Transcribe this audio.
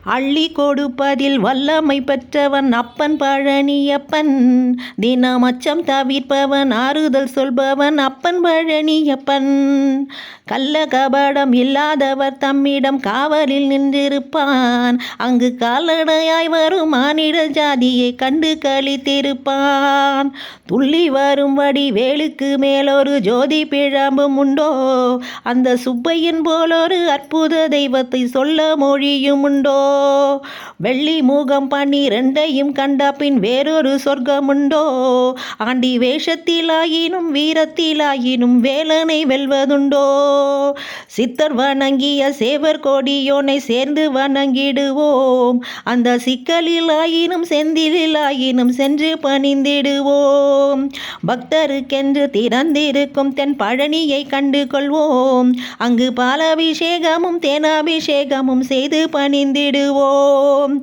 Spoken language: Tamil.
அள்ளி கொடுப்பதில் வல்லமை பெற்றவன் அப்பன் பழனியப்பன். தினம் அச்சம் தவிர்ப்பவன், ஆறுதல் சொல்பவன் அப்பன் பழனியப்பன். கள்ள கபடம் இல்லாதவர் தம்மிடம் காவலில் நின்றிருப்பான். அங்கு கால்நடையாய் வரும் மானிட ஜாதியை கண்டு களித்திருப்பான். துள்ளி வரும்படி வேலுக்கு மேலொரு ஜோதி பிழம்பும் உண்டோ? அந்த சுப்பையன் போலொரு அற்புத தெய்வத்தை சொல்ல மொழியும் உண்டோ? வெள்ளி மூகம் 12 கண்ட பின் வேறொரு சொர்க்கமுண்டோ? ஆண்டி வேஷத்திலாயினும் வீரத்திலாயினும் வேலனை வெல்வதுண்டோ? சித்தர் வணங்கிய சேவர் கோடியோனை சேர்ந்து வணங்கிடுவோம். அந்த சிக்கலிலாயினும் செந்திலாயினும் சென்று பணிந்திடுவோம். பக்தருக்கென்று திறந்திருக்கும் தென் பழனியை கண்டு கொள்வோம். அங்கு பாலாபிஷேகமும் தேனாபிஷேகமும் செய்து பணிந்திடுவோம்.